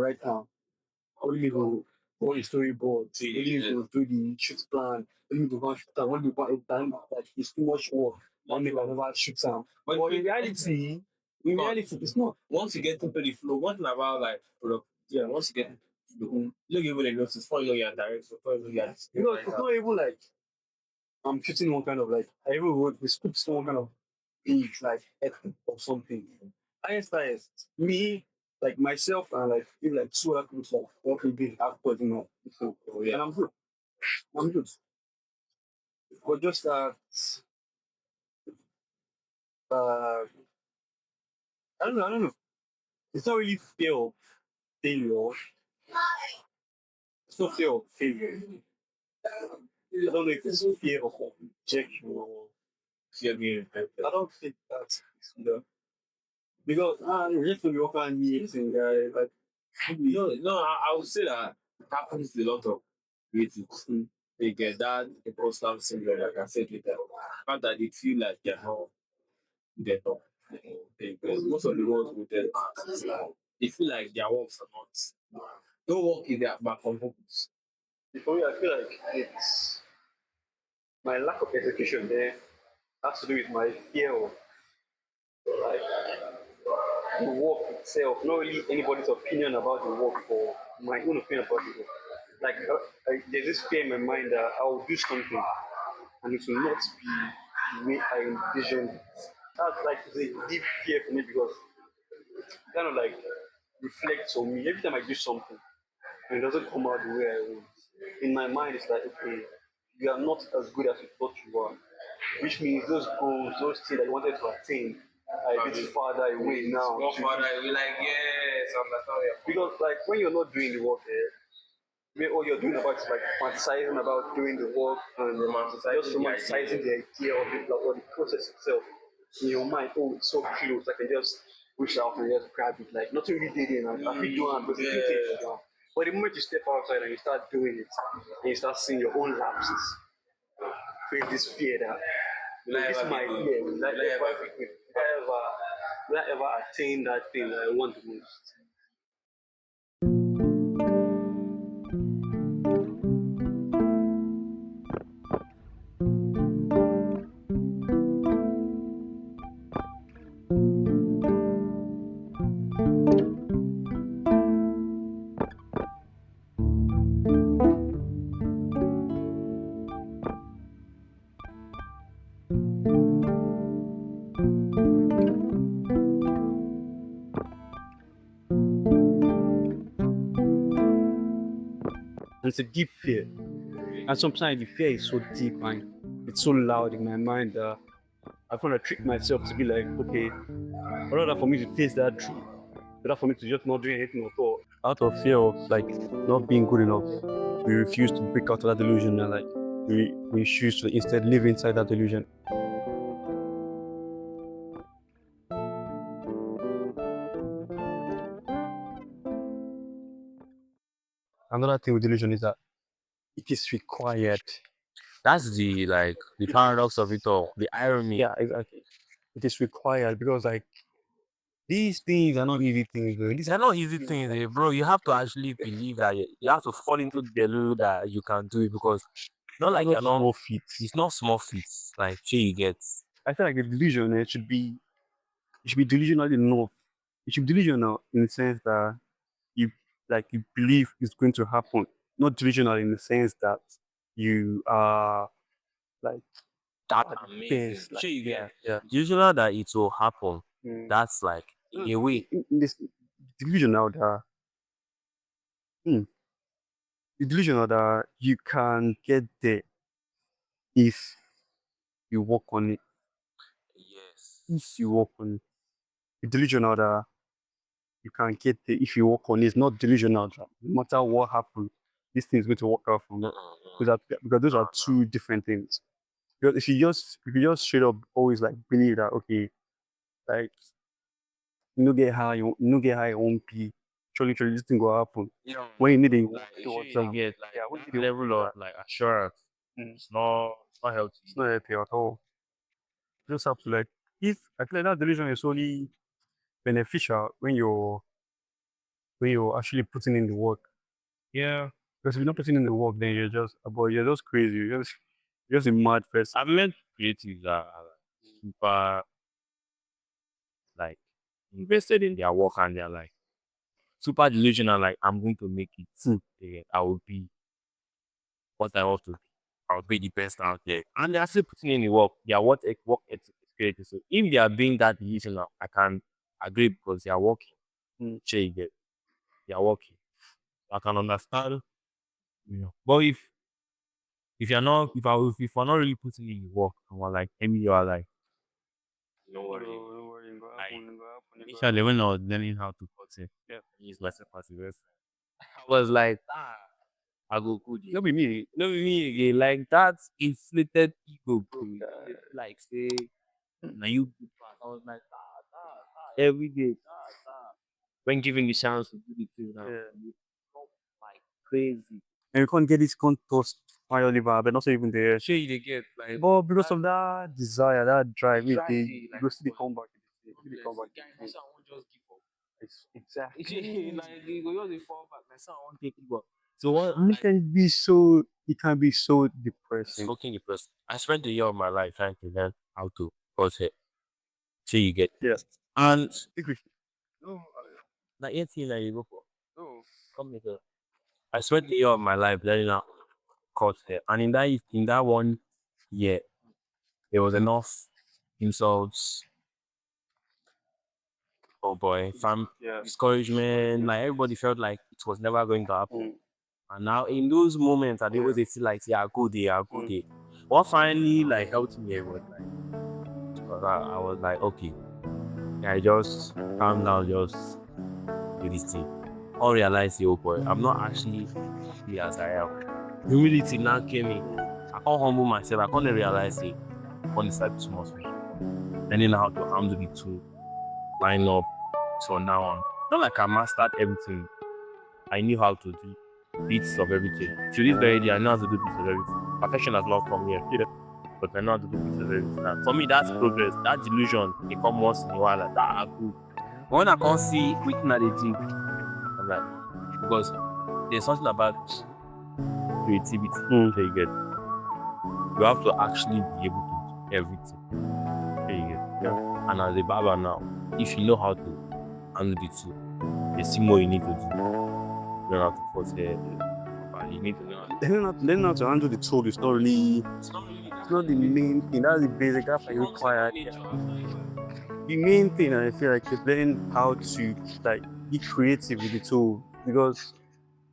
write down. Only me go go the storyboard. Only me go do the shoot plan. Only me go go shoot am. Only me go it time like it's too much work. Only me I never shoot am. But in reality, it's not. Once you get into the flow, one thing about like product, yeah, once you get into the flow, you don't even like notice before you know you're direct, before you know you're because it's not even like I'm shooting one kind of like I even wrote the script one kind of big like epic or something. Highest me like myself and like maybe like two other people like what we did actors, So, and I'm good. I'm good. But just uh I don't know. It's not really fear of failure. It's not fear of failure. I don't know if it's fear of rejection or fear of being rejected. I don't think that's because rejection will offer me anything, guy. Like no, I would say that happens to a lot of creatives. They get that imposter syndrome, like I said later. The fact that they feel like they're not. Because most of the ones with them, they feel like their works are not. No work is their back on focus. For me, I feel like it's my lack of execution there has to do with my fear of like the work itself, not really anybody's opinion about the work or my own opinion about the work. Like, there's this fear in my mind that I will do something and it will not be the way I envisioned it. That's like a deep fear for me because it kind of like reflects on me every time I do something and it doesn't come out the way I want. In my mind, it's like, okay, you are not as good as you thought you are, which means those goals, those things that you wanted to attain are a bit farther away now. Go farther away, like yes, understand. Because like when you're not doing the work, all you're doing about is like fantasizing about doing the work and romanticizing the idea of it, like, or the process itself in your mind. Oh, it's so close, I can just reach out and just grab it. Like nothing really did it, and I feel doing because it takes down. But the moment you step outside and you start doing it, and you start seeing your own lapses, create this fear that this is my year. Will I ever attain that thing that I want the most? And it's a deep fear. And sometimes the fear is so deep and it's so loud in my mind that I want to trick myself to be like, okay, in order for me to face that dream, in order for me to just not do anything at all, out of fear of like not being good enough, we refuse to break out of that delusion and like we choose to instead live inside that delusion. Another thing with delusion is that it is required. That's the paradox of it all, the irony. Yeah, exactly. It is required because like these things are not easy things. These are not easy things, bro. You have to actually believe that you have to fall into the delusion that you can do it because not like you're not small feats. it's not small feats. Like sure you get I feel like the delusion it should be delusional enough. It should be delusional in the sense that you you believe it's going to happen. Not delusional in the sense that you are like that at the amazing. best. Like Sure you get yeah. usually that it will happen. Mm. That's like in a way. In this delusional that mm, the delusional that you can get there if you work on it. Yes. If you work on it. The delusional that you can get there if you work on it. It's not delusional that no matter what happens, this thing is going to work out for me. Because those are two different things. Because if you just straight up always like believe that okay, like no get high on P, surely this thing will happen. Yeah. When you need it Like sure towards you get yeah, when that you need level of like assurance. mm, It's not healthy. it's not happy at all. You just have to like if I feel like that delusion is only beneficial when you're actually putting in the work. Yeah. Because if you're not putting in the work, then you're just crazy. You're just a mad person. I've met creatives that are like super like invested in their work and they're like super delusional, like I'm going to make it. Yeah, I will be what I want to be. I'll be the best out there. And they're still putting in the work. Their work ethic is creative. So if they are being that delusional, I can agree because they are working. Sure you get they are working. I can understand, you know. But if you're not if we're not really putting in the work and we're like maybe you are like, don't No, worry. don't worry, it go Like happen, it go happen, it go initially happen. when I was learning how to cut it, yeah, I use myself as a reference. I was like, I go good. No be me again. Like that inflated ego, bro. You know, they feel like say, now you good pass. I was like, every day. When given the chance to do the thing now, Yeah. you come like crazy. And you can't get this contest fire liver, but not even there. Sure, you dey get like But because of that desire, that drive, drive you like go see the boy, comeback. You see the complex. comeback. Guy, my son won't just give up. Exactly. Like you go just dey fall back. My son won't take give up. So what? And Like it can be so it's depressing. fucking depressing. I spent a year of my life trying to learn how to cut hair. So you get Yes. and Agree. No, like anything that you go for, no. come here. I spent a year of my life learning how to cut hair, and in that 1 year, there was enough insults. Oh boy, fam, Yeah. discouragement. Like everybody felt like it was never going to happen. Mm, And now in those moments, I yeah. always they feel like, yeah, go there, go Mm, there. What finally like helped me was like, I was like, okay, I just calm down, just do this thing. I realize, oh boy, I'm not actually be as I am. Humility now came in. I can't humble myself. I can't realize it. I can't decide too much. Learning how to handle the two, line up. So now on, not like I mastered everything. I knew how to do bits of everything. To this very day, I know how to do bits of everything. Perfection has not come yet, but I know how to do bits of everything. And for me, that's progress. That delusion, it come once in a while. Like, I go. But when I can't see waiting at the gym, I'm like, because there's something about creativity mm, that you get. You have to actually be able to do everything. That you get. yeah. And as a barber now, if you know how to handle the two, there's still more you need to do. You know how to cut hair. You need to know how to. Learning how to handle the tool is not really, It's not really it's not the main thing. That's the basic. That's like comes second required. Yeah. nature after a while. The main thing I feel like is learning how to like be creative with the tool because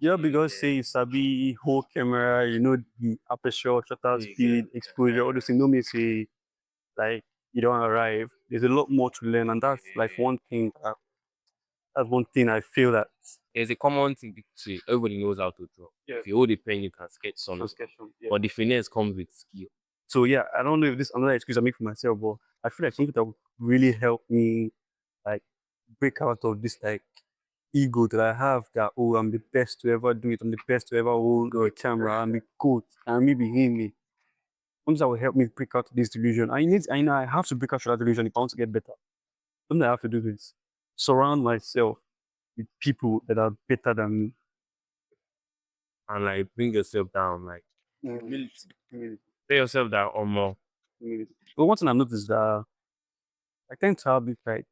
because say you sabi whole camera, you know the aperture, shutter speed, exposure, all those things. No mean say like you don't arrive. There's a lot more to learn, and that's one thing I feel that There's a common thing people say. Everybody knows how to draw. yeah, If you hold a pen, you can sketch something. discussion. Yeah. But the finesse comes with skill. So yeah, I don't know if this is another excuse I make for myself, but I feel like something that would really help me like break out of this like ego that I have that oh I'm the best to ever do it, I'm the best to ever hold a camera, I'm the goat, and me being me. Something that will help me break out of this delusion. I know I have to break out of that delusion if I want to get better. Something I have to do is surround myself with people that are better than me. And like bring yourself down. Like Mm. humility. Tell yourself that or more. But one thing I've noticed is that I tend to have this like,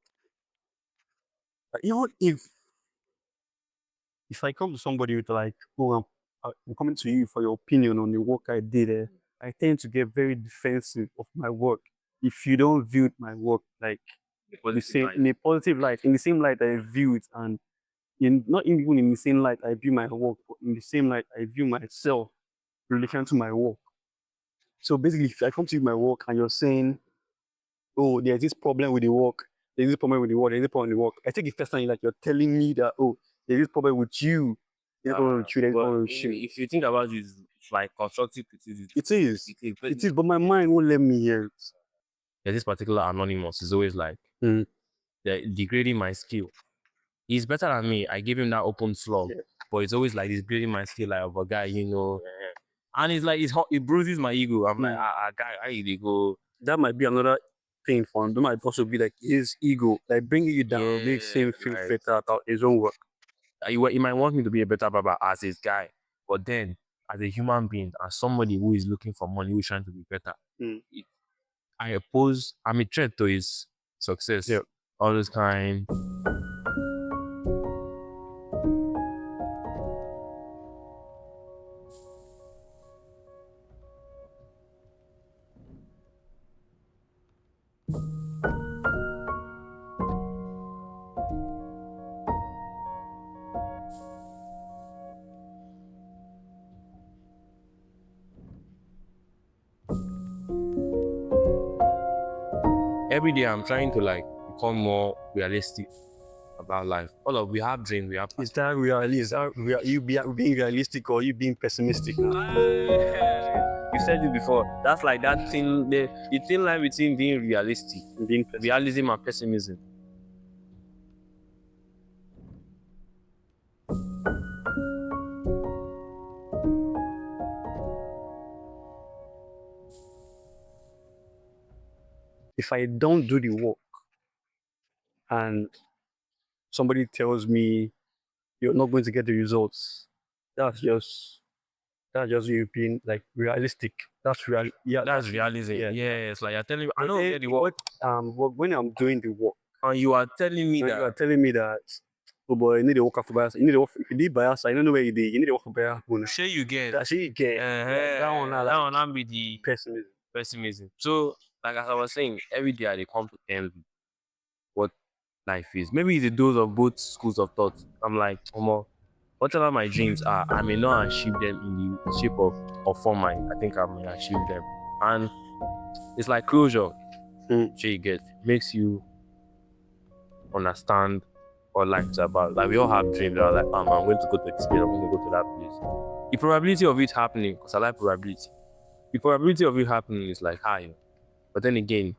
if I come to somebody with like, oh, I'm coming to you for your opinion on the work I did, I tend to get very defensive of my work. If you don't view my work like the same in a positive light, in the same light I view it, and not even in the same light I view my work, but in the same light I view myself in relation to my work. So basically, if I come to you with my work and you're saying, oh, there's this problem with the work, there's this problem with the work, there's this problem with the work, I take it personally like you're telling me that, oh, there's this problem with you, there's a problem with you, there's a But problem with you. if you think about it, it's like constructive criticism. It is. It is. It is, but my mind won't let me hear it. There's this particular anonymous is always like Mm. degrading my skill. He's better than me. I give him that open slug, Yeah. but it's always like he's grading my skill like of a guy, you know. And it's like it bruises my ego. I'm like, Mm. guy, how you dey go? That might be another thing for him. That might also be like his ego, like bringing you down, makes Yeah, him feel like better about his own work. He might want me to be a better barber as his guy, but then as a human being, as somebody who is looking for money, who is trying to be better, Mm. I'm a threat to his success. Yeah. All this kind. Every day I'm trying to like become more realistic about life. We have dreams, we have Is that realistic? You being realistic or you being pessimistic now? You said it before. That's like that thing, the thin line between being realistic, Being pessimistic. realism and pessimism. If I don't do the work and somebody tells me you're not going to get the results, that's just you being like realistic. That's real. Yeah, That's realism. yeah. Yes, like you're telling me, I But don't then get the work, when I'm doing the work, and you are telling me you that are telling me that, oh boy, you need to work for bias. You need to work. If you need bias, I don't know where you did. You need to work for bias. sure you get. That's it. Get that one. That one not be the Pessimism. pessimism. So, like as I was saying, every day I dey come to terms with what life is. Maybe it's a dose of both schools of thought. I'm like, whatever my dreams are, I may not achieve them in the shape of or form I think I may achieve them. And it's like closure. Sure you get makes you understand what life is about. Like we all have dreams that are like, I'm going to go to this place, I'm going to go to that place. The probability of it happening, because I like probability. The probability of it happening is like high. But then again,